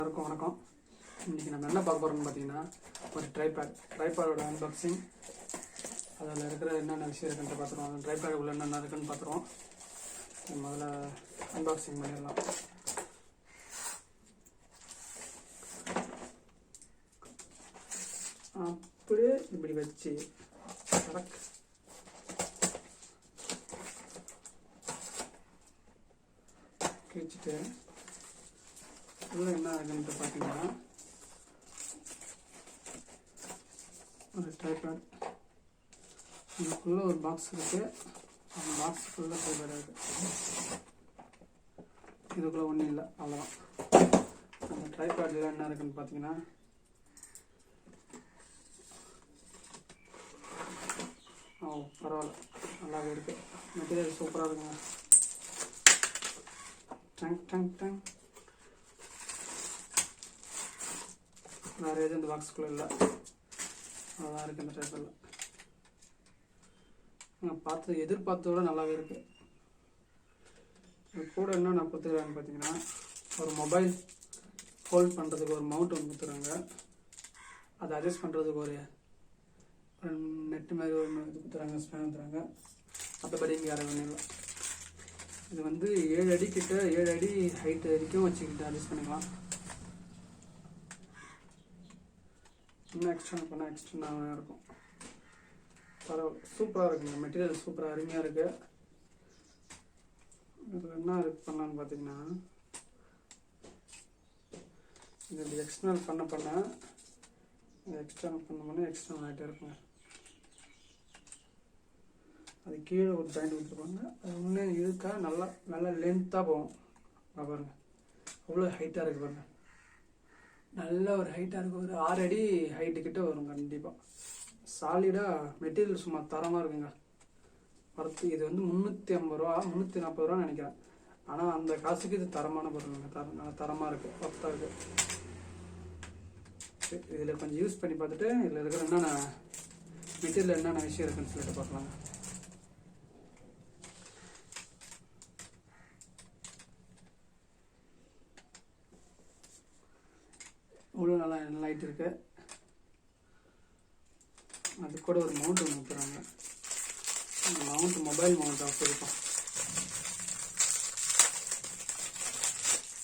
எல்லாருக்கும் வணக்கம். இன்றைக்கி நம்ம என்ன பார்க்க போகிறோம்னு பார்த்தீங்கன்னா, ஒரு ட்ரைபேடோட அன்பாக்சிங். அதில் இருக்கிற என்னென்ன விஷயம் இருக்குன்னு பார்த்துருவோம். அந்த ட்ரைபேட் உள்ள என்னென்ன இருக்குன்னு பார்த்துருவோம். முதல்ல அன்பாக்சிங் பண்ணிடலாம். அப்படியே இப்படி வச்சு கிழிச்சிட்டு உள்ள என்ன இருக்குன்ட்டு பார்த்தீங்கன்னா, ஒரு ட்ரைபேட். இதுக்குள்ளே ஒரு பாக்ஸ் இருக்குது. அந்த பாக்ஸுக்குள்ளே ட்ரைபேட் இருக்குது. இதுக்குள்ளே ஒன்றும் இல்லை, அவ்வளோதான். அந்த ட்ரைபேடில் என்ன இருக்குன்னு பார்த்தீங்கன்னா, பரவாயில்ல, நல்லாவே இருக்குது. மெட்டீரியல் சூப்பராக இருக்குங்க. டங் வேறு எதுவும் இந்த பாக்ஸுக்குள்ளே இல்லை, அதான் இருக்குது இந்த ட்ரைபேடில். நான் எதிர்பார்த்தோட நல்லாவே இருக்குது. இது கூட என்ன நான் கொடுத்துருக்காங்கன்னு பார்த்தீங்கன்னா, ஒரு மொபைல் ஹோல்ட் பண்ணுறதுக்கு ஒரு மவுண்ட் ஒன்று கொடுத்துருக்காங்க. அதை அட்ஜஸ்ட் பண்ணுறதுக்கு ஒரு நெட்டு மாதிரி ஒரு இது கொடுத்துறாங்க, ஸ்பேன் கொடுத்துறாங்க. மற்றபடி இங்கே யாரும் ஒன்றும் இல்லை. இது 7 அடி கிட்ட 7 அடி ஹைட்டு வரைக்கும் வச்சுக்கிட்டு அட்ஜஸ்ட் பண்ணிக்கலாம். இன்னும் எக்ஸ்டர்னாக இருக்கும். பரவாயில்ல, சூப்பராக இருக்குங்க. மெட்டீரியல் சூப்பராக அருமையாக இருக்குது. இதில் என்ன இருக்கு பண்ணலான்னு பார்த்தீங்கன்னா, இது இப்படி எக்ஸ்டர்னல் பண்ண எக்ஸ்டர்னல் ஆகிட்டே இருக்குங்க. அது கீழே ஒரு ஜாயிண்ட் கொடுத்துருப்பாங்க. அது இன்னும் இருக்கா நல்லா லென்த்தாக போகும். பாருங்க, அவ்வளோ ஹைட்டாக இருக்குது பாருங்க. நல்ல ஒரு ஹைட்டாக இருக்குது. ஒரு 6 அடி ஹைட்டு கிட்ட வரும் கண்டிப்பாக. சாலிடாக மெட்டீரியல் சும்மா தரமாக இருக்குங்க. இது 350 ரூபா 340 ரூபான்னு நினைக்கிறேன். ஆனால் அந்த காசுக்கு இது தரமான பொருளுங்க. நல்லா தரமாக இருக்குது, ஒர்த்தாக இருக்குது. இதில் கொஞ்சம் யூஸ் பண்ணி பார்த்துட்டு இதில் இருக்கிற என்னென்ன மெட்டீரியல் என்னென்ன விஷயம் இருக்குன்னு சொல்லிட்டு பார்க்கலாங்க. இவ்வளோ நல்லா லைட் இருக்கு. அது கூட ஒரு மவுண்ட் ஒன்று கொடுத்துறாங்க. மொபைல் மவுண்ட் வச்சுருக்கோம்.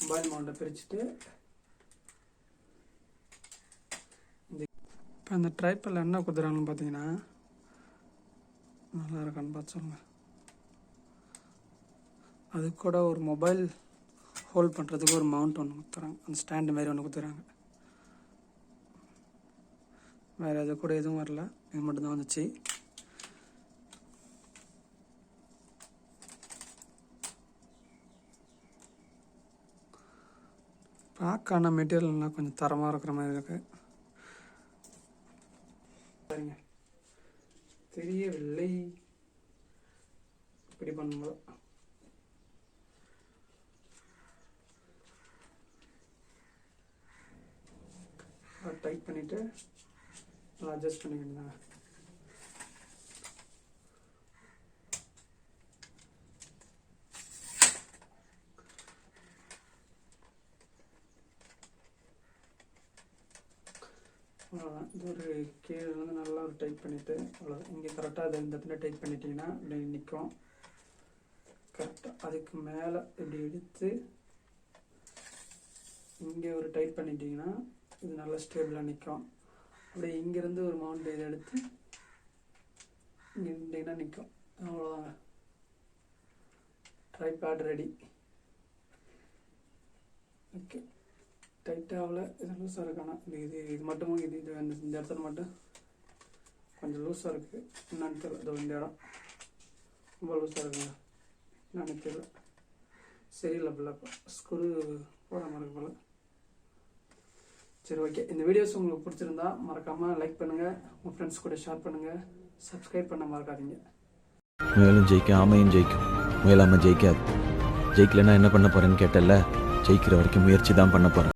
மொபைல் மவுண்ட்டை பிரிச்சுட்டு இப்போ அந்த ட்ரைபேடில் என்ன கொடுத்துறாங்கன்னு பார்த்தீங்கன்னா, நல்லா இருக்கான்னு பார்த்து சொல்லுங்கள். அது கூட ஒரு மொபைல் ஹோல்ட் பண்ணுறதுக்கு ஒரு மவுண்ட் ஒன்று கொடுத்துறாங்க. அந்த ஸ்டாண்டு மாதிரி ஒன்று கொடுத்துறாங்க. வேறு அது கூட எதுவும் வரல, இது மட்டும்தான் வந்துச்சு. பார்க்கான மெட்டீரியல்லாம் கொஞ்சம் தரமாக இருக்கிற மாதிரி இருக்கு. சரிங்க, தெரியவில்லை இப்படி பண்ணும்போது. டைட் பண்ணிவிட்டு நல்லா அட்ஜஸ்ட் பண்ணிக்கணுங்க. அவ்வளோதான். இது ஒரு கீழே நல்லா ஒரு டைட் பண்ணிவிட்டு அவ்வளோதான். இங்கே கரெக்டாக அதை இந்த இடத்துல டைட் பண்ணிட்டீங்கன்னா இப்படி நிற்கும் கரெக்டாக. அதுக்கு மேலே இப்படி எடுத்து இங்கே ஒரு டைட் பண்ணிட்டீங்கன்னா இது நல்லா ஸ்டேபிளாக நிற்கும். அப்படியே இங்கேருந்து ஒரு மவுண்ட் இதை எடுத்து இங்கே இருந்தீங்கன்னா நிற்கும். அவ்வளோதாங்க, ட்ரைபேட் ரெடி. ஓகே, டைட்டாக அவ்வளோ இது லூஸாக இருக்கானா இது மட்டும் இந்த இடத்துல மட்டும் கொஞ்சம் லூஸாக இருக்குது. என்னன்னு தெரியல. இதோ இந்த இடம் ரொம்ப லூஸாக இருக்குங்க. என்னன்னு தெரியல, சரியில்லை போல. ஸ்க்ரூ போடாமல் இருக்கு போல். சரி, ஓகே. இந்த வீடியோஸ் உங்களுக்கு பிடிச்சிருந்தா மறக்காமல் லைக் பண்ணுங்கள், உங்கள் ஃப்ரெண்ட்ஸ் கூட ஷேர் பண்ணுங்கள், சப்ஸ்கிரைப் பண்ண மறக்காதீங்க. முயலும் ஜெயிக்கும், ஆமையும் ஜெயிக்கும், முயலாமல் ஜெயிக்காது. ஜெயிக்கலைன்னா என்ன பண்ண போகிறேன்னு கேட்டல, ஜெயிக்கிற வரைக்கும் முயற்சி தான் பண்ண போகிறேன்.